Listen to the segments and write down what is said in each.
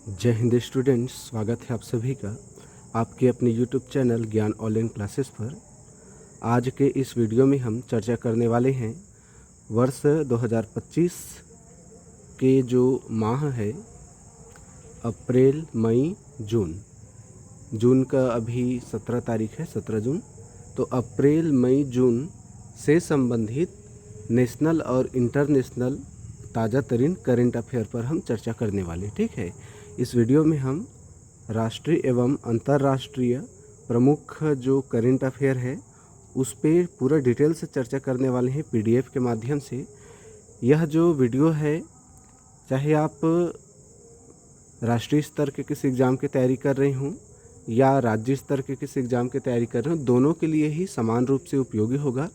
जय हिंद स्टूडेंट्स, स्वागत है आप सभी का आपके अपने यूट्यूब चैनल ज्ञान ऑनलाइन क्लासेस पर। आज के इस वीडियो में हम चर्चा करने वाले हैं वर्ष 2025 के जो माह है अप्रैल मई जून। जून का अभी 17 तारीख है, 17 जून। तो अप्रैल मई जून से संबंधित नेशनल और इंटरनेशनल ताज़ा तरीन करेंट अफेयर पर हम चर्चा करने वाले, ठीक है। इस वीडियो में हम राष्ट्रीय एवं अंतर्राष्ट्रीय प्रमुख जो करेंट अफेयर है उस पर पूरा डिटेल से चर्चा करने वाले हैं पीडीएफ के माध्यम से। यह जो वीडियो है, चाहे आप राष्ट्रीय स्तर के किसी एग्ज़ाम की तैयारी कर रहे हों या राज्य स्तर के किसी एग्ज़ाम की तैयारी कर रहे हो, दोनों के लिए ही समान रूप से उपयोगी होगा।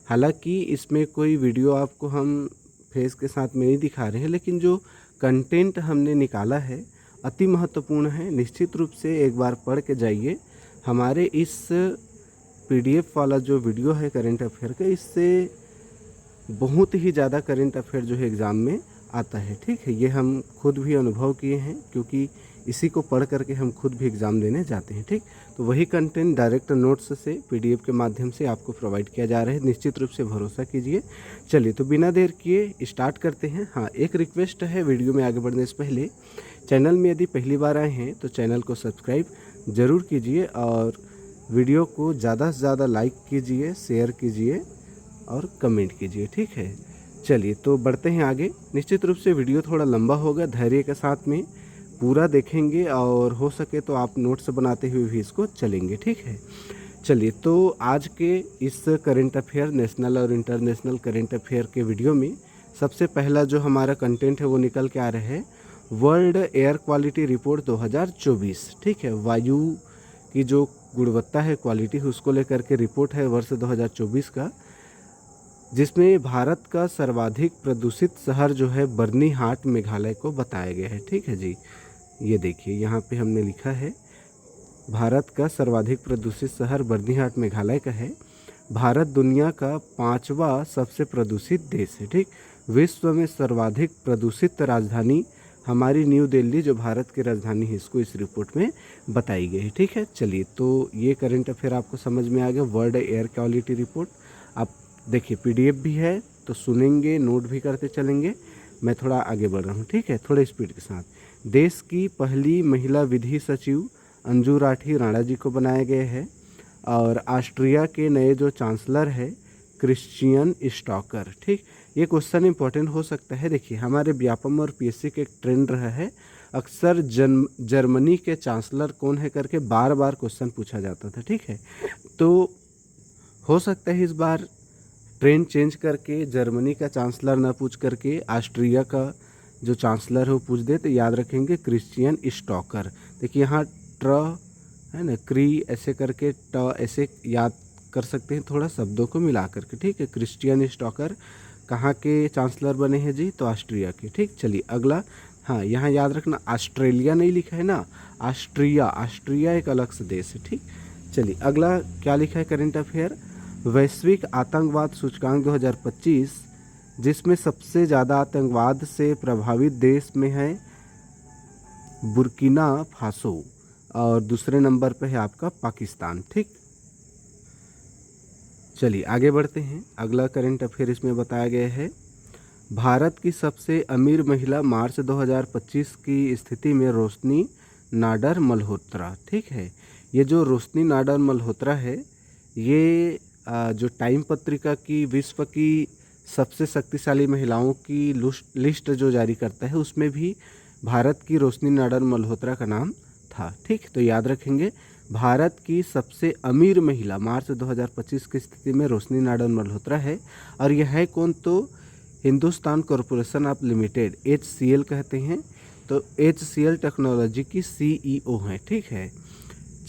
हालांकि इसमें कोई वीडियो आपको हम फेस के साथ में नहीं दिखा रहे हैं, लेकिन जो कंटेंट हमने निकाला है अति महत्वपूर्ण है। निश्चित रूप से एक बार पढ़ के जाइए। हमारे इस पीडीएफ वाला जो वीडियो है करेंट अफेयर का, इससे बहुत ही ज़्यादा करेंट अफेयर जो है एग्ज़ाम में आता है, ठीक है। ये हम खुद भी अनुभव किए हैं, क्योंकि इसी को पढ़ करके हम खुद भी एग्ज़ाम देने जाते हैं, ठीक। तो वही कंटेंट डायरेक्ट नोट्स से पीडीएफ के माध्यम से आपको प्रोवाइड किया जा रहा है। निश्चित रूप से भरोसा कीजिए। चलिए, तो बिना देर किए स्टार्ट करते हैं। हाँ, एक रिक्वेस्ट है, वीडियो में आगे बढ़ने से पहले चैनल में यदि पहली बार आए हैं तो चैनल को सब्सक्राइब ज़रूर कीजिए और वीडियो को ज़्यादा से ज़्यादा लाइक कीजिए, शेयर कीजिए और कमेंट कीजिए, ठीक है। चलिए, तो बढ़ते हैं आगे। निश्चित रूप से वीडियो थोड़ा लंबा होगा, धैर्य के साथ में पूरा देखेंगे और हो सके तो आप नोट्स बनाते हुए भी इसको चलेंगे, ठीक है। चलिए, तो आज के इस करेंट अफेयर, नेशनल और इंटरनेशनल करेंट अफेयर के वीडियो में सबसे पहला जो हमारा कंटेंट है वो निकल के आ रहा है वर्ल्ड एयर क्वालिटी रिपोर्ट 2024, ठीक है। वायु की जो गुणवत्ता है, क्वालिटी है, उसको लेकर के रिपोर्ट है वर्ष 2024 का, जिसमें भारत का सर्वाधिक प्रदूषित शहर जो है बर्नीहाट मेघालय को बताया गया है, ठीक है जी। ये देखिए, यहाँ पे हमने लिखा है भारत का सर्वाधिक प्रदूषित शहर बर्नीहाट मेघालय का है। भारत दुनिया का 5वां सबसे प्रदूषित देश है, ठीक। विश्व में सर्वाधिक प्रदूषित राजधानी हमारी न्यू दिल्ली, जो भारत की राजधानी है, इसको इस रिपोर्ट में बताई गई है, ठीक है। चलिए, तो ये करंट अफेयर आपको समझ में आ गया, वर्ल्ड एयर क्वालिटी रिपोर्ट। आप देखिए, पीडीएफ भी है तो सुनेंगे, नोट भी करते चलेंगे। मैं थोड़ा आगे बढ़ रहा हूँ, ठीक है, थोड़े स्पीड के साथ। देश की पहली महिला विधि सचिव अंजू राठी राणा जी को बनाया गया है और ऑस्ट्रिया के नए जो चांसलर है क्रिश्चियन स्टॉकर, ठीक। ये क्वेश्चन इंपॉर्टेंट हो सकता है। देखिए, हमारे व्यापम और पीएससी के एक ट्रेंड रहा है, अक्सर जर्मनी के चांसलर कौन है करके बार बार क्वेश्चन पूछा जाता था, ठीक है। तो हो सकता है इस बार ट्रेंड चेंज करके जर्मनी का चांसलर ना पूछ करके ऑस्ट्रिया का जो चांसलर है वो पूछ दे, तो याद रखेंगे क्रिश्चियन स्टॉकर। देखिए, यहाँ ट्र है ना, क्री ऐसे करके ट ऐसे याद कर सकते हैं, थोड़ा शब्दों को मिला करके, ठीक है। क्रिश्चियन स्टॉकर कहाँ के चांसलर बने हैं जी? तो ऑस्ट्रिया के, ठीक। चलिए अगला, हाँ, यहाँ याद रखना ऑस्ट्रेलिया नहीं लिखा है ना, ऑस्ट्रिया। ऑस्ट्रिया एक अलग से देश है, ठीक। चलिए अगला क्या लिखा है करेंट अफेयर, वैश्विक आतंकवाद सूचकांक 2025, जिसमें सबसे ज़्यादा आतंकवाद से प्रभावित देश में है बुर्किना फासो और दूसरे नंबर पे है आपका पाकिस्तान, ठीक। चलिए आगे बढ़ते हैं। अगला करंट अफेयर इसमें बताया गया है भारत की सबसे अमीर महिला मार्च 2025 की स्थिति में रोशनी नाडर मल्होत्रा, ठीक है। ये जो रोशनी नाडर मल्होत्रा है, ये जो टाइम पत्रिका की विश्व की सबसे शक्तिशाली महिलाओं की लिस्ट जो जारी करता है, उसमें भी भारत की रोशनी नाडर मल्होत्रा का नाम था, ठीक। तो याद रखेंगे, भारत की सबसे अमीर महिला मार्च 2025 की स्थिति में रोशनी नाडर मल्होत्रा है। और यह है कौन? तो Hindustan corporation of limited, HCL कहते हैं। तो HCL टेक्नोलॉजी की CEO हैं, ठीक है।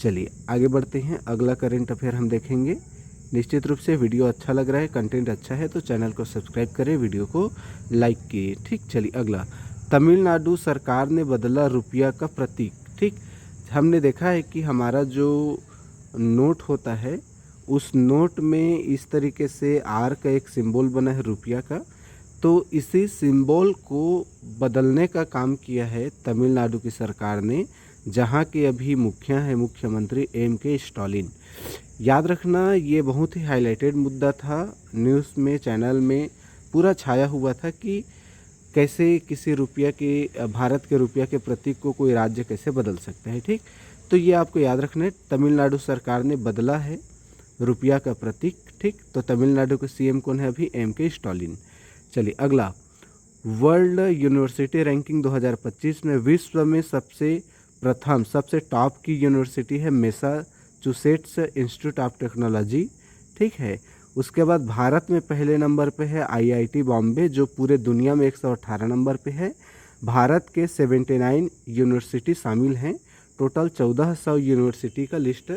चलिए आगे बढ़ते हैं। अगला करंट अफेयर हम देखेंगे। निश्चित रूप से वीडियो अच्छा लग रहा है, कंटेंट अच्छा है तो चैनल को सब्सक्राइब करें, वीडियो को लाइक किए, ठीक। चलिए अगला, तमिलनाडु सरकार ने बदला रुपया का प्रतीक, ठीक। हमने देखा है कि हमारा जो नोट होता है उस नोट में इस तरीके से आर का एक सिंबल बना है रुपया का। तो इसी सिंबल को बदलने का काम किया है तमिलनाडु की सरकार ने, जहां के अभी मुखिया है मुख्यमंत्री M.K. स्टालिन। याद रखना ये बहुत ही हाईलाइटेड मुद्दा था, न्यूज़ में चैनल में पूरा छाया हुआ था कि कैसे किसी रुपया के भारत के रुपया के प्रतीक को कोई राज्य कैसे बदल सकता है। ठीक, तो ये आपको याद रखना है, तमिलनाडु सरकार ने बदला है रुपया का प्रतीक। ठीक, तो तमिलनाडु के CM कौन है अभी? M.K. स्टालिन। चलिए अगला, वर्ल्ड यूनिवर्सिटी रैंकिंग 2025 में विश्व में सबसे टॉप की यूनिवर्सिटी है मैसाचुसेट्स इंस्टीट्यूट ऑफ टेक्नोलॉजी। ठीक है, उसके बाद भारत में पहले नंबर पे है IIT बॉम्बे, जो पूरे दुनिया में 118 नंबर पे है। भारत के 79 यूनिवर्सिटी शामिल हैं। टोटल 1400 यूनिवर्सिटी का लिस्ट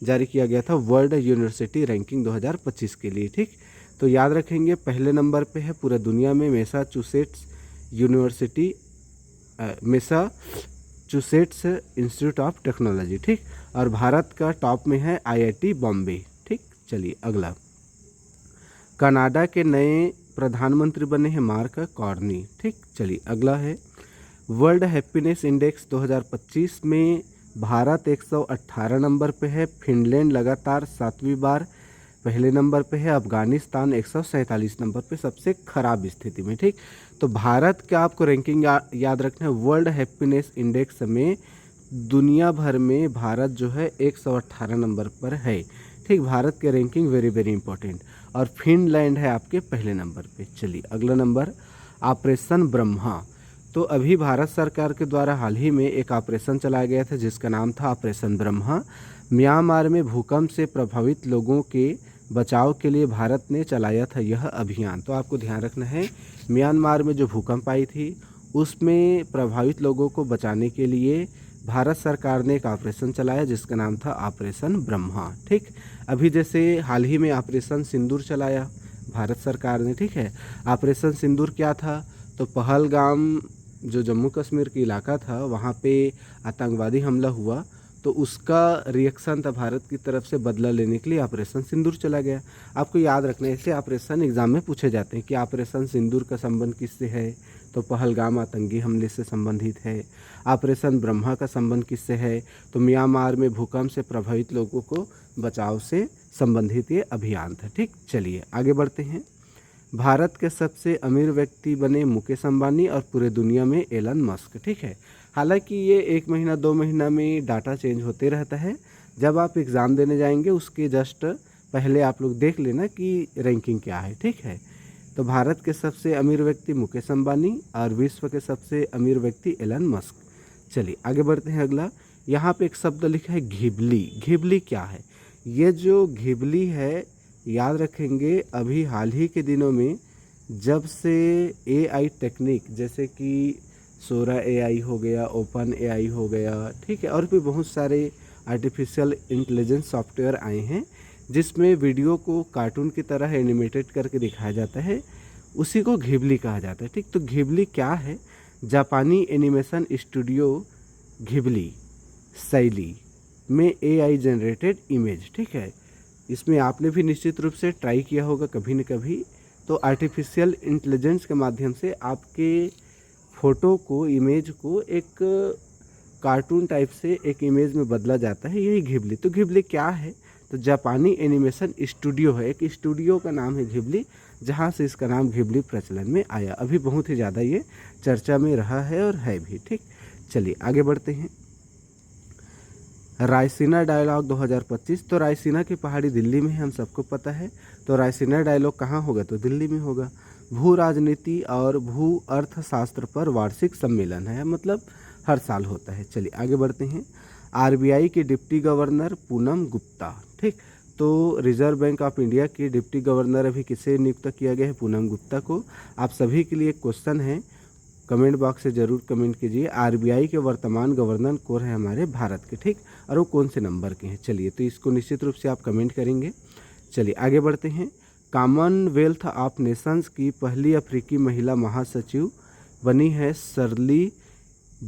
जारी किया गया था वर्ल्ड यूनिवर्सिटी रैंकिंग 2025 के लिए। ठीक, तो याद रखेंगे पहले नंबर पे है पूरे दुनिया में Massachusetts university, Massachusetts institute of technology. ठीक, और भारत का टॉप में है IIT बॉम्बे। ठीक, चलिए अगला, कनाडा के नए प्रधानमंत्री बने हैं मार्क कार्नी। ठीक, चलिए अगला है, वर्ल्ड हैप्पीनेस इंडेक्स 2025 में भारत 118 नंबर पे है। फिनलैंड लगातार 7वीं बार पहले नंबर पे है। अफगानिस्तान 147 नंबर पे सबसे खराब स्थिति में। ठीक, तो भारत का आपको रैंकिंग याद रखना है, वर्ल्ड हैप्पीनेस इंडेक्स में दुनिया भर में भारत जो है 118 नंबर पर है। ठीक, भारत के रैंकिंग वेरी वेरी इंपॉर्टेंट, और फिनलैंड है आपके पहले नंबर पे। चलिए अगला नंबर, ऑपरेशन ब्रह्मा। तो अभी भारत सरकार के द्वारा हाल ही में एक ऑपरेशन चलाया गया था जिसका नाम था ऑपरेशन ब्रह्मा। म्यांमार में भूकंप से प्रभावित लोगों के बचाव के लिए भारत ने चलाया था यह अभियान। तो आपको ध्यान रखना है, म्यांमार में जो भूकंप आई थी उसमें प्रभावित लोगों को बचाने के लिए भारत सरकार ने एक ऑपरेशन चलाया जिसका नाम था ऑपरेशन ब्रह्मा। ठीक, अभी जैसे हाल ही में ऑपरेशन सिंदूर चलाया भारत सरकार ने। ठीक है, ऑपरेशन सिंदूर क्या था? तो पहलगाम जो जम्मू कश्मीर की इलाका था वहाँ पे आतंकवादी हमला हुआ, तो उसका रिएक्शन था भारत की तरफ से बदला लेने के लिए ऑपरेशन सिंदूर चला गया। आपको याद रखना है, ऐसे ऑपरेशन एग्जाम में पूछे जाते हैं कि ऑपरेशन सिंदूर का संबंध किससे है? तो पहलगाम आतंकी हमले से संबंधित है। ऑपरेशन ब्रह्मा का संबंध किससे है? तो म्यांमार में भूकंप से प्रभावित लोगों को बचाव से संबंधित ये अभियान था। ठीक, चलिए आगे बढ़ते हैं। भारत के सबसे अमीर व्यक्ति बने मुकेश अंबानी और पूरे दुनिया में एलन मस्क। ठीक है, हालांकि ये 1 महीना 2 महीना में डाटा चेंज होते रहता है। जब आप एग्ज़ाम देने जाएंगे उसके जस्ट पहले आप लोग देख लेना कि रैंकिंग क्या है। ठीक है, तो भारत के सबसे अमीर व्यक्ति मुकेश अंबानी और विश्व के सबसे अमीर व्यक्ति एलन मस्क। चलिए आगे बढ़ते हैं। अगला, यहाँ पे एक शब्द लिखा है घिबली। घिबली क्या है? ये जो घिबली है याद रखेंगे, अभी हाल ही के दिनों में जब से AI टेक्निक जैसे कि सोरा AI हो गया, ओपन AI हो गया, ठीक है, और भी बहुत सारे आर्टिफिशियल इंटेलिजेंस सॉफ्टवेयर आए हैं जिसमें वीडियो को कार्टून की तरह एनिमेटेड करके दिखाया जाता है, उसी को घिबली कहा जाता है। ठीक, तो घिबली क्या है? जापानी एनिमेशन स्टूडियो घिबली शैली में AI जनरेटेड इमेज। ठीक है, इसमें आपने भी निश्चित रूप से ट्राई किया होगा कभी न कभी। तो आर्टिफिशियल इंटेलिजेंस के माध्यम से आपके फ़ोटो को, इमेज को एक कार्टून टाइप से एक इमेज में बदला जाता है, यही घिबली। तो घिबली क्या है? तो जापानी एनिमेशन स्टूडियो है, एक स्टूडियो का नाम है घिबली, जहाँ से इसका नाम घिबली प्रचलन में आया। अभी बहुत ही ज़्यादा ये चर्चा में रहा है और है भी। ठीक, चलिए आगे बढ़ते हैं। रायसीना डायलॉग 2025। तो रायसीना की पहाड़ी दिल्ली में है, हम सबको पता है। तो रायसीना डायलॉग कहाँ होगा? तो दिल्ली में होगा। भू राजनीति और भू अर्थशास्त्र पर वार्षिक सम्मेलन है, मतलब हर साल होता है। चलिए आगे बढ़ते हैं। RBI की डिप्टी गवर्नर पूनम गुप्ता। ठीक, तो रिजर्व बैंक ऑफ इंडिया की डिप्टी गवर्नर अभी किसे नियुक्त किया गया है? पूनम गुप्ता को। आप सभी के लिए एक क्वेश्चन है, कमेंट बॉक्स से ज़रूर कमेंट कीजिए। RBI के वर्तमान गवर्नर कौन है हमारे भारत के? ठीक, और वो कौन से नंबर के हैं? चलिए, तो इसको निश्चित रूप से आप कमेंट करेंगे। चलिए आगे बढ़ते हैं। कॉमनवेल्थ ऑफ नेशंस की पहली अफ्रीकी महिला महासचिव बनी है शर्ली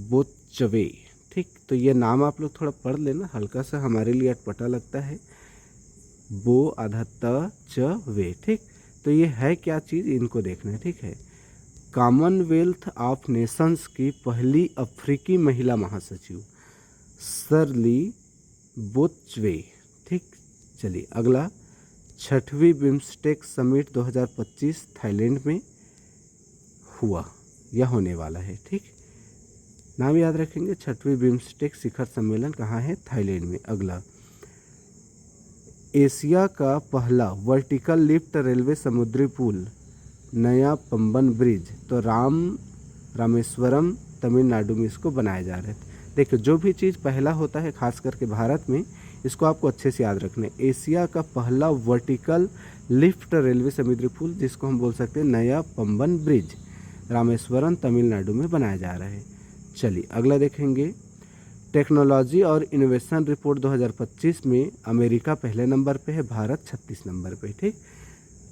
बोत्चवे। ठीक, तो ये नाम आप लोग थोड़ा पढ़ लेना, हल्का सा हमारे लिए अटपटा लगता है। बो आधा त च वे। ठीक, तो ये है क्या चीज़, इनको देखना है। ठीक है, कॉमनवेल्थ ऑफ नेशंस की पहली अफ्रीकी महिला महासचिव शर्ली बोत्चवे। ठीक, चलिए अगला, छठवीं बिम्स्टेक समिट 2025 थाईलैंड में हुआ या होने वाला है। ठीक, नाम याद रखेंगे, छठवीं बिम्स्टेक शिखर सम्मेलन कहाँ है? थाईलैंड में। अगला, एशिया का पहला वर्टिकल लिफ्ट रेलवे समुद्री पुल नया पंबन ब्रिज, तो रामेश्वरम तमिलनाडु में इसको बनाया जा रहा है। देखिए, जो भी चीज़ पहला होता है खास करके भारत में, इसको आपको अच्छे से याद रखना है। एशिया का पहला वर्टिकल लिफ्ट रेलवे समुद्री पुल, जिसको हम बोल सकते हैं नया पंबन ब्रिज, रामेश्वरम तमिलनाडु में बनाया जा रहा है। चलिए अगला देखेंगे, टेक्नोलॉजी और इनोवेशन रिपोर्ट 2025 में अमेरिका पहले नंबर पे है, भारत 36 नंबर पे। ठीक,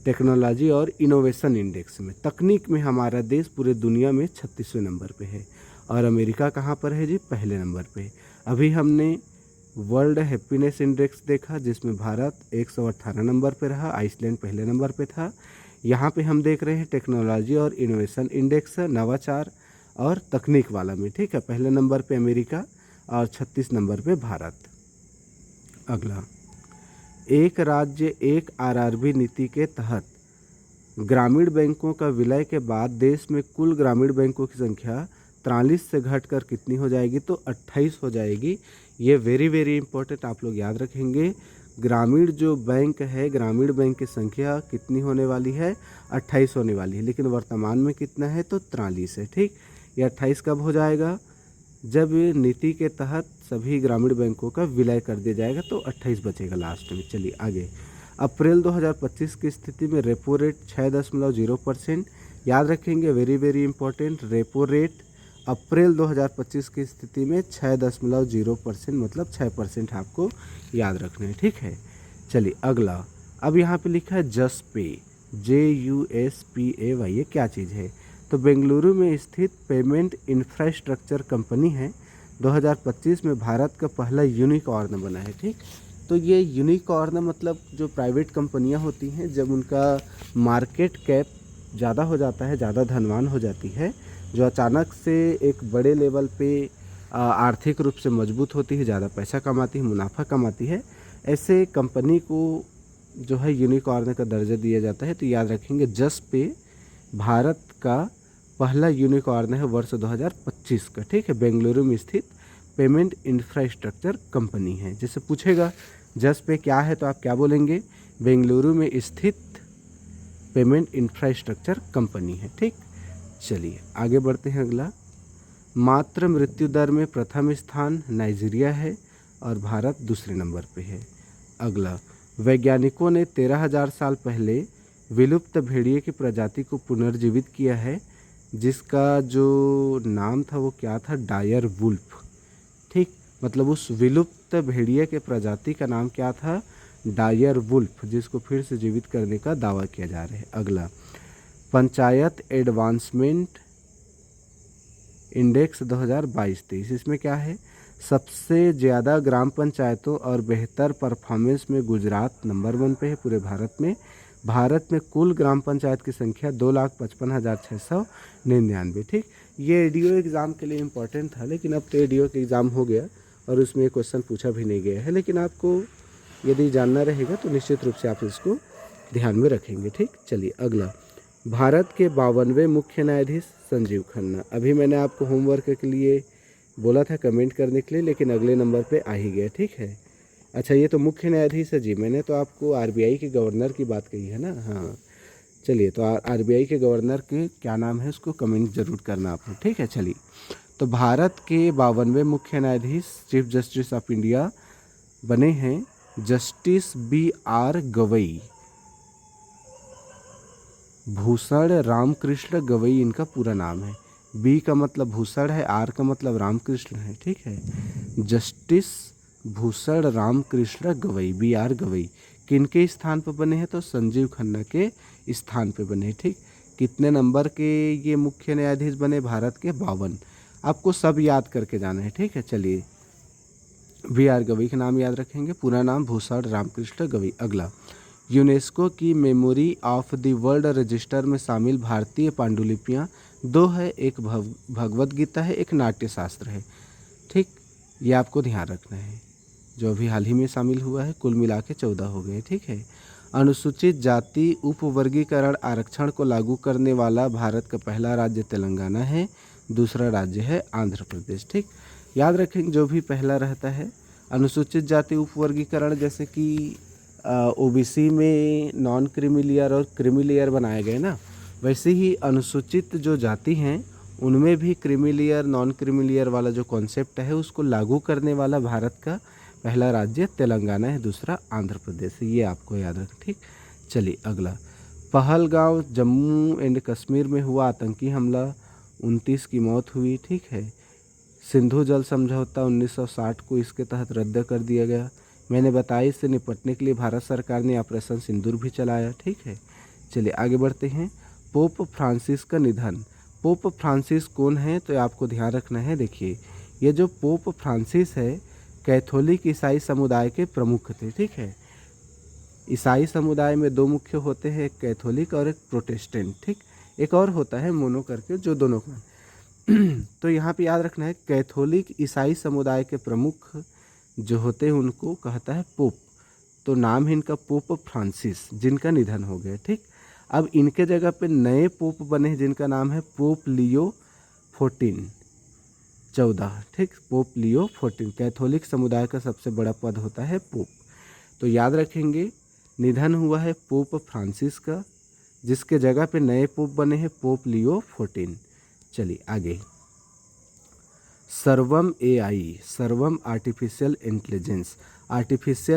टेक्नोलॉजी और इनोवेशन इंडेक्स में, तकनीक में हमारा देश पूरे दुनिया में 36वें नंबर पे है और अमेरिका कहाँ पर है जी? पहले नंबर पे। अभी हमने वर्ल्ड हैप्पीनेस इंडेक्स देखा जिसमें भारत 118 नंबर पे रहा, आइसलैंड पहले नंबर पे था। यहाँ पे हम देख रहे हैं टेक्नोलॉजी और इनोवेशन इंडेक्स, नवाचार और तकनीक वाला में। ठीक है, पहले नंबर पे अमेरिका और 36 नंबर पे भारत। अगला, एक राज्य एक आरआरबी नीति के तहत ग्रामीण बैंकों का विलय के बाद देश में कुल ग्रामीण बैंकों की संख्या 43 से घटकर कितनी हो जाएगी? तो 28 हो जाएगी। ये वेरी वेरी इंपॉर्टेंट, आप लोग याद रखेंगे। ग्रामीण जो बैंक है, ग्रामीण बैंक की संख्या कितनी होने वाली है? 28 होने वाली है, लेकिन वर्तमान में कितना है? तो 43 है। ठीक, ये 28 कब हो जाएगा? जब नीति के तहत सभी ग्रामीण बैंकों का विलय कर दिया जाएगा, तो 28 बचेगा लास्ट में। चलिए आगे, अप्रैल 2025 की स्थिति में रेपो रेट 6.0%, याद रखेंगे, very very important. Repo rate अप्रैल 2025 की स्थिति में 6.0%, मतलब 6% आपको याद रखना है। ठीक है, चलिए अगला, अब यहाँ पे लिखा है जसपे, JUSPAY, ये क्या चीज़ है? तो बेंगलुरु में स्थित पेमेंट इंफ्रास्ट्रक्चर कंपनी है, 2025 में भारत का पहला यूनिकॉर्न बना है। ठीक, तो ये यूनिकॉर्न मतलब जो प्राइवेट कंपनियां होती हैं, जब उनका मार्केट कैप ज़्यादा हो जाता है, ज़्यादा धनवान हो जाती है, जो अचानक से एक बड़े लेवल पे आर्थिक रूप से मजबूत होती है, ज़्यादा पैसा कमाती है, मुनाफा कमाती है, ऐसे कंपनी को जो है यूनिकॉर्न का दर्जा दिया जाता है। तो याद रखेंगे, जसपे भारत का पहला यूनिकॉर्न है वर्ष 2025 का। ठीक है, बेंगलुरु में स्थित पेमेंट इंफ्रास्ट्रक्चर कंपनी है। जैसे पूछेगा जसपे क्या है, तो आप क्या बोलेंगे? बेंगलुरु में स्थित पेमेंट इंफ्रास्ट्रक्चर कंपनी है। ठीक, चलिए आगे बढ़ते हैं। अगला, मातृ मृत्यु दर में प्रथम स्थान नाइजीरिया है और भारत दूसरे नंबर पे है। अगला, वैज्ञानिकों ने 13,000 साल पहले विलुप्त भेड़िए की प्रजाति को पुनर्जीवित किया है, जिसका जो नाम था वो क्या था? Dire wolf. ठीक, मतलब उस विलुप्त भेड़िए के प्रजाति का नाम क्या था? डायर वुल्फ, जिसको फिर से जीवित करने का दावा किया जा रहा है। अगला, पंचायत एडवांसमेंट इंडेक्स 2022-23, इसमें क्या है? सबसे ज़्यादा ग्राम पंचायतों और बेहतर परफॉर्मेंस में गुजरात नंबर 1 पे है पूरे भारत में। भारत में कुल ग्राम पंचायत की संख्या 2,55,699। ठीक, ये एडीओ एग्ज़ाम के लिए इम्पोर्टेंट था, लेकिन अब तो एडीओ के एग्ज़ाम हो गया और उसमें क्वेश्चन पूछा भी नहीं गया है, लेकिन आपको यदि जानना रहेगा तो निश्चित रूप से आप इसको ध्यान में रखेंगे। ठीक, चलिए अगला, भारत के 52वें मुख्य न्यायाधीश संजीव खन्ना। अभी मैंने आपको होमवर्क के लिए बोला था कमेंट करने के लिए, लेकिन अगले नंबर पे आ ही गया। ठीक है, अच्छा ये तो मुख्य न्यायाधीश है जी, मैंने तो आपको आरबीआई के गवर्नर की बात कही है ना। हाँ, चलिए, तो आरबीआई के गवर्नर के क्या नाम है उसको कमेंट जरूर करना आपको। ठीक है, चलिए, तो भारत के 52वें मुख्य न्यायाधीश चीफ जस्टिस ऑफ इंडिया बने हैं जस्टिस BR गवई, भूषण रामकृष्ण गवई इनका पूरा नाम है। बी का मतलब भूषण है, आर का मतलब रामकृष्ण है। ठीक है, जस्टिस भूषण रामकृष्ण गवई, BR गवई किनके स्थान पर बने हैं? तो संजीव खन्ना के स्थान पे बने। ठीक, कितने नंबर के ये मुख्य न्यायाधीश बने? भारत के 52। आपको सब याद करके जाना है। ठीक है, चलिए, BR गवई का नाम याद रखेंगे, पूरा नाम भूषण रामकृष्ण गवई। अगला, यूनेस्को की memory of the world register में शामिल भारतीय पांडुलिपियाँ 2 है, एक भगवत गीता है, एक नाट्य शास्त्र है। ठीक, ये आपको ध्यान रखना है। जो अभी हाल ही में शामिल हुआ है, कुल मिला के 14 हो गए। ठीक है। अनुसूचित जाति उपवर्गीकरण आरक्षण को लागू करने वाला भारत का पहला राज्य तेलंगाना है, दूसरा राज्य है आंध्र प्रदेश। ठीक, याद रखेंगे जो भी पहला रहता है। अनुसूचित जाति उपवर्गीकरण जैसे कि ओबीसी में नॉन क्रीमी लेयर और क्रीमी लेयर बनाए गए ना, वैसे ही अनुसूचित जो जाति हैं उनमें भी creamy layer non creamy layer वाला जो कॉन्सेप्ट है उसको लागू करने वाला भारत का पहला राज्य तेलंगाना है, दूसरा आंध्र प्रदेश है। ये आपको याद रखें। ठीक, चलिए अगला। पहलगांव जम्मू एंड कश्मीर में हुआ आतंकी हमला, 29 की मौत हुई। ठीक है। सिंधु जल समझौता 1960 को इसके तहत रद्द कर दिया गया। मैंने बताया इससे निपटने के लिए भारत सरकार ने ऑपरेशन सिंदूर भी चलाया। ठीक है। चलिए आगे बढ़ते हैं। पोप फ्रांसिस का निधन। पोप फ्रांसिस कौन है तो आपको ध्यान रखना है। देखिए, ये जो पोप फ्रांसिस है कैथोलिक ईसाई समुदाय के प्रमुख थे। ठीक है। ईसाई समुदाय में 2 मुख्य होते हैं, एक कैथोलिक और एक प्रोटेस्टेंट। ठीक, एक और होता है मोनो करके, जो दोनों का तो यहाँ पे याद रखना है कैथोलिक ईसाई समुदाय के प्रमुख जो होते हैं उनको कहता है पोप। तो नाम है इनका पोप फ्रांसिस, जिनका निधन हो गया। ठीक, अब इनके जगह पे नए पोप बने हैं जिनका नाम है पोप लियो 14। ठीक, पोप लियो 14 कैथोलिक समुदाय का सबसे बड़ा पद होता है पोप। तो याद रखेंगे निधन हुआ है पोप फ्रांसिस का, जिसके जगह पे नए पोप बने हैं पोप लियो 14। चलिए आगे। सर्वम एआई, सर्वम artificial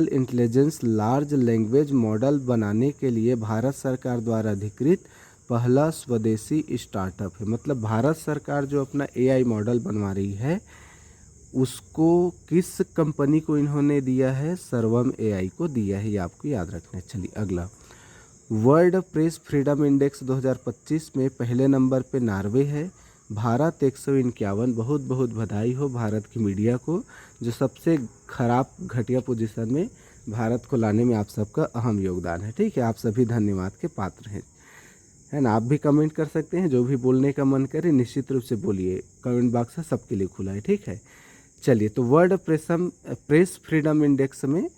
intelligence large language model बनाने के लिए भारत सरकार द्वारा अधिकृत पहला स्वदेशी स्टार्टअप है। मतलब भारत सरकार जो अपना एआई मॉडल बनवा रही है उसको किस कंपनी को इन्होंने दिया है? सर्वम एआई को दिया है, ये आपको याद रखना है। चलिए अगला। वर्ल्ड प्रेस फ्रीडम इंडेक्स 2025 में पहले नंबर पे नॉर्वे है, भारत 151। बहुत बहुत बधाई हो भारत की मीडिया को, जो सबसे खराब घटिया पोजीशन में भारत को लाने में आप सबका अहम योगदान है। ठीक है, आप सभी धन्यवाद के पात्र हैं, है ना। आप भी कमेंट कर सकते हैं, जो भी बोलने का मन करे निश्चित रूप से बोलिए, कमेंट बॉक्स है सबके लिए खुला है। ठीक है। चलिए, तो वर्ल्ड प्रेस फ्रीडम इंडेक्स में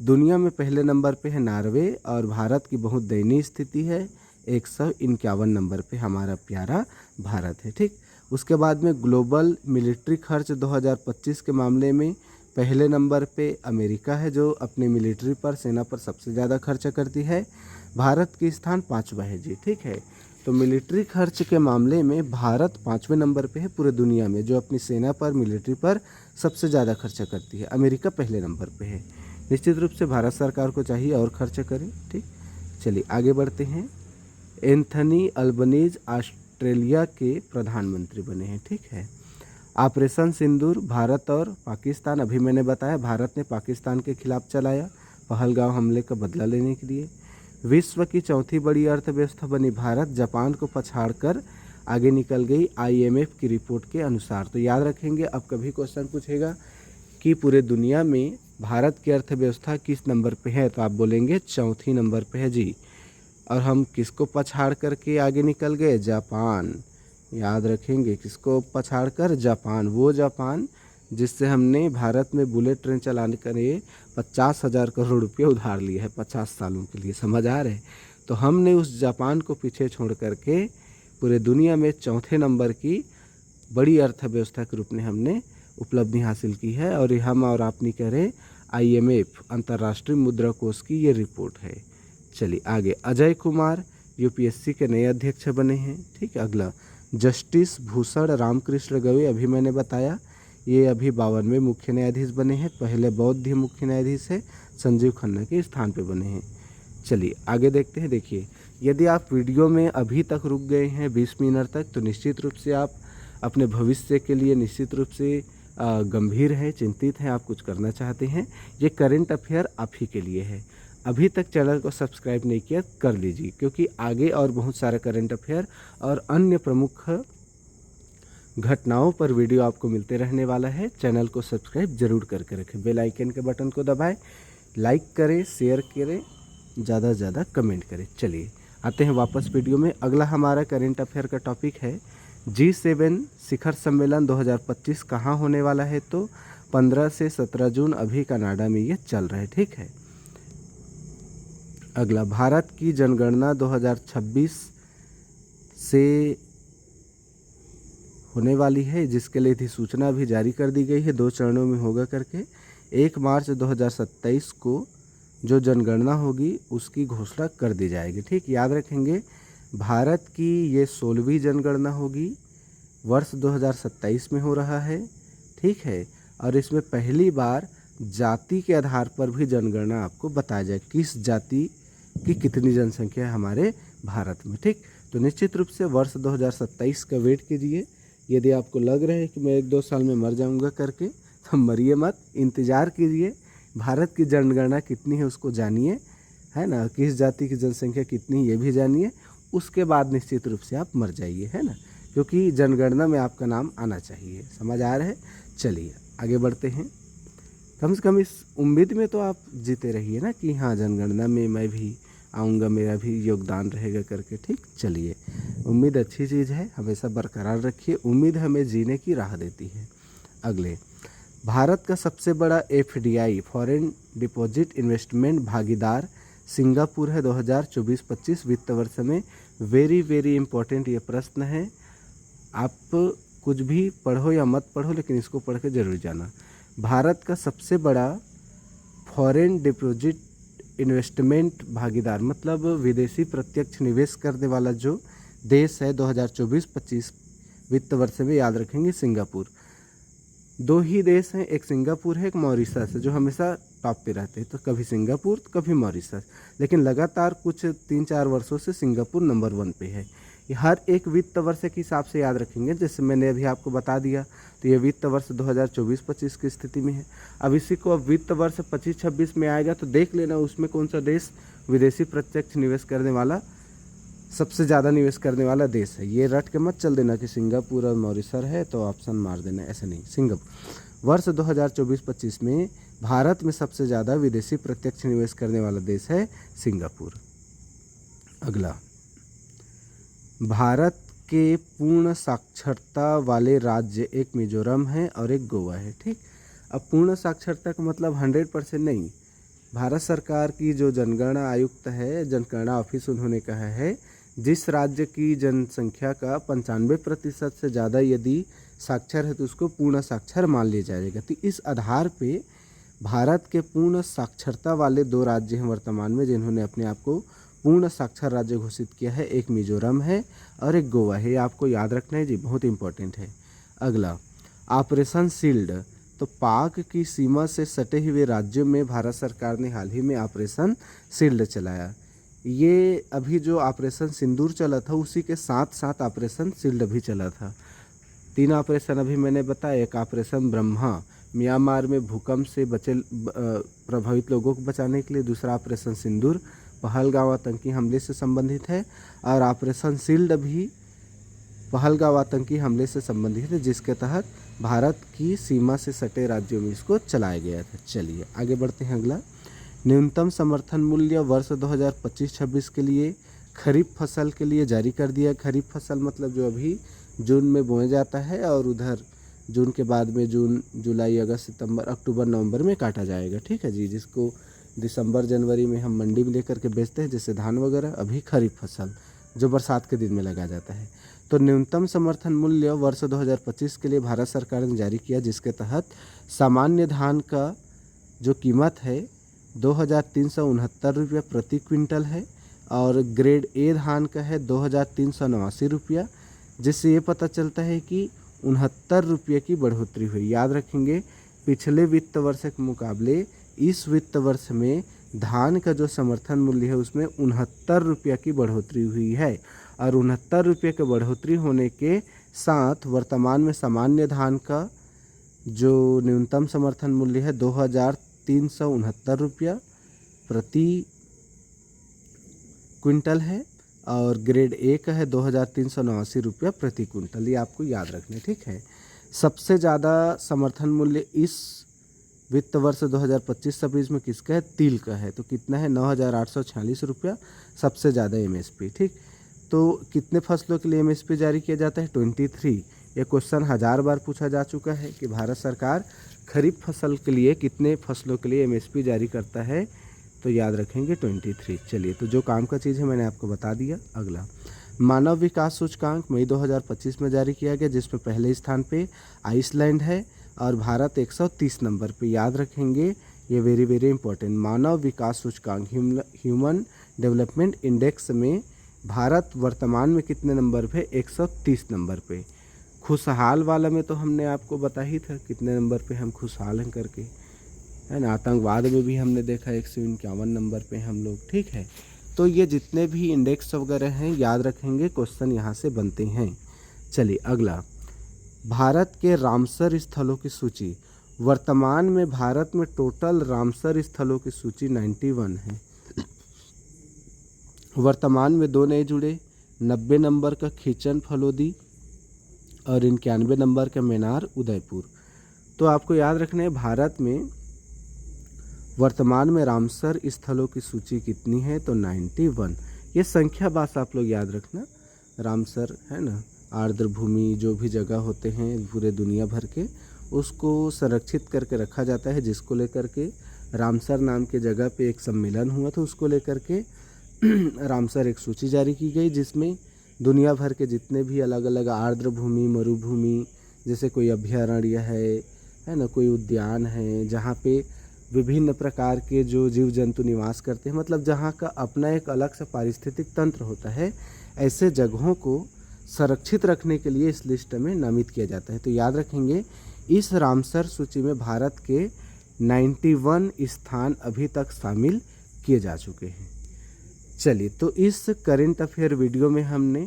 दुनिया में पहले नंबर पे है नॉर्वे और भारत की बहुत दयनीय स्थिति है, 151 नंबर पे हमारा प्यारा भारत है। ठीक, उसके बाद में ग्लोबल मिलिट्री खर्च 2025 के मामले में पहले नंबर पे अमेरिका है, जो अपने मिलिट्री पर सेना पर सबसे ज़्यादा खर्च करती है। भारत की स्थान 5वां है जी। ठीक है, तो मिलिट्री खर्च के मामले में भारत 5वें नंबर पे है पूरे दुनिया में, जो अपनी सेना पर मिलिट्री पर सबसे ज़्यादा खर्च करती है। अमेरिका पहले नंबर पे है। निश्चित रूप से भारत सरकार को चाहिए और खर्च करें। ठीक, चलिए आगे बढ़ते हैं। एंथनी अल्बनीज ऑस्ट्रेलिया के प्रधानमंत्री बने हैं। ठीक है। ऑपरेशन सिंदूर भारत और पाकिस्तान, अभी मैंने बताया भारत ने पाकिस्तान के खिलाफ चलाया पहलगांव हमले का बदला लेने के लिए। विश्व की चौथी बड़ी अर्थव्यवस्था बनी भारत, जापान को पछाड़कर आगे निकल गई IMF की रिपोर्ट के अनुसार। तो याद रखेंगे, अब कभी क्वेश्चन पूछेगा कि पूरे दुनिया में भारत की अर्थव्यवस्था किस नंबर पे है, तो आप बोलेंगे चौथी नंबर पे है जी। और हम किसको पछाड़ करके आगे निकल गए? जापान। याद रखेंगे, किसको पछाड़ कर? जापान। वो जापान जिससे हमने भारत में बुलेट ट्रेन चलाने के लिए 50,000 करोड़ रुपये उधार लिए है 50 सालों के लिए। समझ आ रहे? तो हमने उस जापान को पीछे छोड़ करके पूरे दुनिया में चौथे नंबर की बड़ी अर्थव्यवस्था के रूप में हमने उपलब्धि हासिल की है। और हम और आप नहीं कह रहे, IMF अंतर्राष्ट्रीय मुद्रा कोष की ये रिपोर्ट है। चलिए आगे। अजय कुमार UPSC के नए अध्यक्ष बने हैं। ठीक है। अगला, जस्टिस भूषण रामकृष्ण गवई, अभी मैंने बताया ये अभी 52वें मुख्य न्यायाधीश बने हैं। पहले बौद्ध मुख्य न्यायाधीश है, संजीव खन्ना के स्थान पे बने हैं। चलिए आगे देखते हैं। देखिए, यदि आप वीडियो में अभी तक रुक गए हैं 20 मिनट तक, तो निश्चित रूप से आप अपने भविष्य के लिए निश्चित रूप से गंभीर हैं, चिंतित हैं, आप कुछ करना चाहते हैं। ये करंट अफेयर आप ही के लिए है। अभी तक चैनल को सब्सक्राइब नहीं किया, कर लीजिए, क्योंकि आगे और बहुत सारे करंट अफेयर और अन्य प्रमुख घटनाओं पर वीडियो आपको मिलते रहने वाला है। चैनल को सब्सक्राइब जरूर करके रखें, बेल आइकन के बटन को दबाएं, लाइक करें, शेयर करें, ज़्यादा से ज़्यादा कमेंट करें। चलिए आते हैं वापस वीडियो में। अगला हमारा करेंट अफेयर का टॉपिक है G7 शिखर सम्मेलन 2025 कहाँ होने वाला है, तो 15 से 17 जून अभी कनाडा में ये चल रहा है, ठीक है। अगला, भारत की जनगणना 2026 से होने वाली है, जिसके लिए अधिसूचना भी जारी कर दी गई है, 2 चरणों में होगा करके। 1 मार्च 2027 को जो जनगणना होगी उसकी घोषणा कर दी जाएगी, ठीक। याद रखेंगे भारत की ये 16वीं जनगणना होगी, वर्ष 2027 में हो रहा है, ठीक है। और इसमें पहली बार जाति के आधार पर भी जनगणना आपको बताया जाए, किस जाति की कितनी जनसंख्या है हमारे भारत में, ठीक। तो निश्चित रूप से वर्ष 2027 का वेट कीजिए। यदि आपको लग रहा है कि मैं 1-2 साल में मर जाऊंगा करके, तो मरिए मत, इंतज़ार कीजिए। भारत की जनगणना कितनी है उसको जानिए, है ना, किस जाति की जनसंख्या कितनी ये भी जानिए, उसके बाद निश्चित रूप से आप मर जाइए, है ना, क्योंकि जनगणना में आपका नाम आना चाहिए। समझ आ रहा है? चलिए आगे बढ़ते हैं। कम से कम इस उम्मीद में तो आप जीते रहिए ना कि हाँ जनगणना में मैं भी आऊँगा, मेरा भी योगदान रहेगा करके, ठीक। चलिए, उम्मीद अच्छी चीज़ है, हमेशा बरकरार रखिए, उम्मीद हमें जीने की राह देती है। अगले, भारत का सबसे बड़ा FDI फॉरेन डिपॉजिट इन्वेस्टमेंट भागीदार सिंगापुर है 2024-25 वित्त वर्ष में। वेरी वेरी इंपॉर्टेंट ये प्रश्न है, आप कुछ भी पढ़ो या मत पढ़ो लेकिन इसको पढ़ के जरूर जाना। भारत का सबसे बड़ा फॉरेन डिपॉजिट इन्वेस्टमेंट भागीदार मतलब विदेशी प्रत्यक्ष निवेश करने वाला जो देश है 2024-25 वित्त वर्ष में, याद रखेंगे सिंगापुर। 2 ही देश हैं, एक सिंगापुर है, एक मॉरिशस है, जो हमेशा टॉप पे रहते हैं, तो कभी सिंगापुर तो कभी मॉरिशस, लेकिन लगातार कुछ 3-4 वर्षों से सिंगापुर नंबर 1 पे है। ये हर एक वित्त वर्ष के हिसाब से याद रखेंगे, जैसे मैंने अभी आपको बता दिया, तो ये वित्त वर्ष 2024-25 की स्थिति में है। अब इसी को अब वित्त वर्ष 25-26 में आएगा तो देख लेना उसमें कौन सा देश विदेशी प्रत्यक्ष निवेश करने वाला, सबसे ज़्यादा निवेश करने वाला देश है। ये रट के मत चल देना कि सिंगापुर और मॉरिशस है तो ऑप्शन मार देना, ऐसा नहीं। सिंगापुर वर्ष 2024-25 में भारत में सबसे ज़्यादा विदेशी प्रत्यक्ष निवेश करने वाला देश है सिंगापुर। अगला, भारत के पूर्ण साक्षरता वाले राज्य एक मिजोरम है और एक गोवा है, ठीक। अब पूर्ण साक्षरता का मतलब 100% नहीं, भारत सरकार की जो जनगणना आयुक्त है, जनगणना ऑफिस, उन्होंने कहा है जिस राज्य की जनसंख्या का 95% से ज़्यादा यदि साक्षर है तो उसको पूर्ण साक्षर मान लिया जाएगा। तो इस आधार पे भारत के पूर्ण साक्षरता वाले 2 राज्य हैं वर्तमान में जिन्होंने अपने आप को पूर्ण साक्षर राज्य घोषित किया है, एक मिजोरम है और एक गोवा है। ये आपको याद रखना है जी, बहुत इंपॉर्टेंट है। अगला, ऑपरेशन शील्ड, तो पाक की सीमा से सटे हुए राज्यों में भारत सरकार ने हाल ही में ऑपरेशन शील्ड चलाया। ये अभी जो ऑपरेशन सिंदूर चला था उसी के साथ साथ ऑपरेशन शील्ड भी चला था। 3 ऑपरेशन अभी मैंने बताया, एक ऑपरेशन ब्रह्मा म्यांमार में भूकंप से बचे प्रभावित लोगों को बचाने के लिए, दूसरा ऑपरेशन सिंदूर पहलगांव आतंकी हमले से संबंधित है, और ऑपरेशन शील्ड भी पहलगांव आतंकी हमले से संबंधित है, जिसके तहत भारत की सीमा से सटे राज्यों में इसको चलाया गया था। चलिए आगे बढ़ते हैं। अगला, न्यूनतम समर्थन मूल्य वर्ष 2025-26 के लिए खरीफ फसल के लिए जारी कर दिया। खरीफ फसल मतलब जो अभी जून में बोया जाता है और उधर जून के बाद में जून, जुलाई, अगस्त, सितंबर, अक्टूबर, नवंबर में काटा जाएगा, ठीक है जी, जिसको दिसंबर, जनवरी में हम मंडी में लेकर के बेचते हैं, जैसे धान वगैरह। अभी खरीफ फसल जो बरसात के दिन में लगाया जाता है। तो न्यूनतम समर्थन मूल्य वर्ष 2025 के लिए भारत सरकार ने जारी किया, जिसके तहत सामान्य धान का जो कीमत है 2,369 रुपया प्रति क्विंटल है, और ग्रेड ए धान का है 2,389 रुपया, जिससे ये पता चलता है कि 69 रुपये की बढ़ोतरी हुई। याद रखेंगे पिछले वित्त वर्ष के मुकाबले इस वित्त वर्ष में धान का जो समर्थन मूल्य है उसमें 69 रुपये की बढ़ोतरी हुई है, और 69 रुपये की बढ़ोतरी होने के साथ वर्तमान में सामान्य धान का जो न्यूनतम समर्थन मूल्य है 2,369 रुपया प्रति क्विंटल है, और ग्रेड ए का है 2,389 रुपया प्रति क्विंटल। ये आपको याद रखना, ठीक है। सबसे ज़्यादा समर्थन मूल्य इस वित्त वर्ष 2025-26 में किसका है? तिल का है। तो कितना है? 9,846 रुपया सबसे ज़्यादा एमएसपी। ठीक, तो कितने फसलों के लिए एमएसपी जारी किया जाता है? 23। ये क्वेश्चन 1000 बार पूछा जा चुका है कि भारत सरकार खरीफ फसल के लिए कितने फसलों के लिए एमएसपी जारी करता है, तो याद रखेंगे 23। चलिए, तो जो काम का चीज़ है मैंने आपको बता दिया। अगला, मानव विकास सूचकांक मई 2025 में जारी किया गया, जिसमें पहले स्थान पे आइसलैंड है और भारत 130 नंबर पे। याद रखेंगे, ये वेरी वेरी इंपॉर्टेंट। मानव विकास सूचकांक ह्यूमन डेवलपमेंट इंडेक्स में भारत वर्तमान में कितने नंबर पे? 130 नंबर पे। खुशहाल वाला में तो हमने आपको बता ही था कितने नंबर पे हम खुशहाल हैं करके, है ना। आतंकवाद में भी हमने देखा 151 नंबर पे हम लोग। ठीक है, तो ये जितने भी इंडेक्स वगैरह हैं याद रखेंगे, क्वेश्चन यहाँ से बनते हैं। चलिए अगला, भारत के रामसर स्थलों की सूची। वर्तमान में भारत में टोटल रामसर स्थलों की सूची 91 है। वर्तमान में 2 नए जुड़े, 90 नंबर का खीचन फलोदी और 91 नंबर का मेनार उदयपुर। तो आपको याद रखना है, भारत में वर्तमान में रामसर स्थलों की सूची कितनी है? तो 91। ये संख्या बात आप लोग याद रखना। रामसर है ना, आर्द्र भूमि जो भी जगह होते हैं पूरे दुनिया भर के, उसको संरक्षित करके रखा जाता है, जिसको लेकर के रामसर नाम के जगह पे एक सम्मेलन हुआ था, उसको लेकर के रामसर एक सूची जारी की गई, जिसमें दुनिया भर के जितने भी अलग अलग आर्द्र भूमि, मरुभूमि, जैसे कोई अभयारण्य है ना, कोई उद्यान है जहाँ पे विभिन्न प्रकार के जो जीव जंतु निवास करते हैं, मतलब जहाँ का अपना एक अलग सा पारिस्थितिक तंत्र होता है, ऐसे जगहों को संरक्षित रखने के लिए इस लिस्ट में नामित किया जाता है। तो याद रखेंगे, इस रामसर सूची में भारत के 91 स्थान अभी तक शामिल किए जा चुके हैं। चलिए, तो इस करेंट अफेयर वीडियो में हमने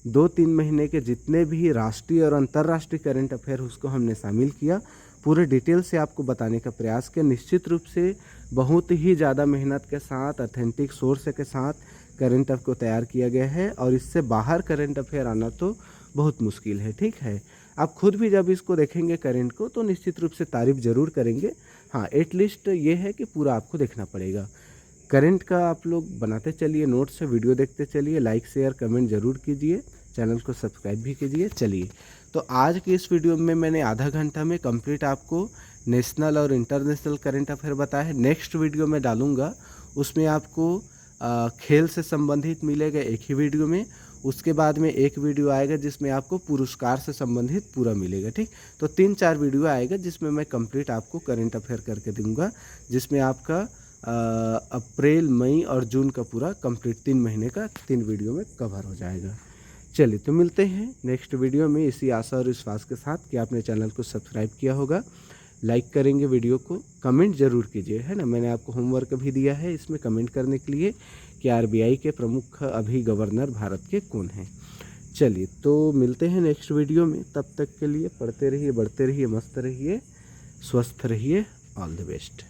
2-3 महीने के जितने भी राष्ट्रीय और अंतर्राष्ट्रीय करेंट अफेयर उसको हमने शामिल किया, पूरे डिटेल से आपको बताने का प्रयास किया। निश्चित रूप से बहुत ही ज़्यादा मेहनत के साथ, ऑथेंटिक सोर्स के साथ करेंट अफेयर को तैयार किया गया है, और इससे बाहर करेंट अफेयर आना तो बहुत मुश्किल है। ठीक है, आप खुद भी जब इसको देखेंगे करेंट को, तो निश्चित रूप से तारीफ ज़रूर करेंगे। हाँ, एटलीस्ट ये है कि पूरा आपको देखना पड़ेगा। करंट का आप लोग बनाते चलिए, नोट्स से वीडियो देखते चलिए, लाइक शेयर कमेंट जरूर कीजिए, चैनल को सब्सक्राइब भी कीजिए। चलिए, तो आज की इस वीडियो में मैंने आधा घंटा में कंप्लीट आपको नेशनल और इंटरनेशनल करंट अफेयर बताया है। नेक्स्ट वीडियो में डालूंगा, उसमें आपको खेल से संबंधित मिलेगा एक ही वीडियो में। उसके बाद में एक वीडियो आएगा जिसमें आपको पुरस्कार से संबंधित पूरा मिलेगा। ठीक, तो 3-4 वीडियो आएगा जिसमें मैं कंप्लीट आपको करंट अफेयर करके दूंगा, जिसमें आपका अप्रैल, मई और जून का पूरा कंप्लीट 3 महीने का 3 वीडियो में कवर हो जाएगा। चलिए, तो मिलते हैं नेक्स्ट वीडियो में इसी आशा और विश्वास के साथ कि आपने चैनल को सब्सक्राइब किया होगा, लाइक करेंगे वीडियो को, कमेंट जरूर कीजिए, है ना। मैंने आपको होमवर्क भी दिया है इसमें कमेंट करने के लिए कि आरबीआई के प्रमुख अभी गवर्नर भारत के कौन हैं। चलिए, तो मिलते हैं नेक्स्ट वीडियो में, तब तक के लिए पढ़ते रहिए, बढ़ते रहिए, मस्त रहिए, स्वस्थ रहिए। All the best.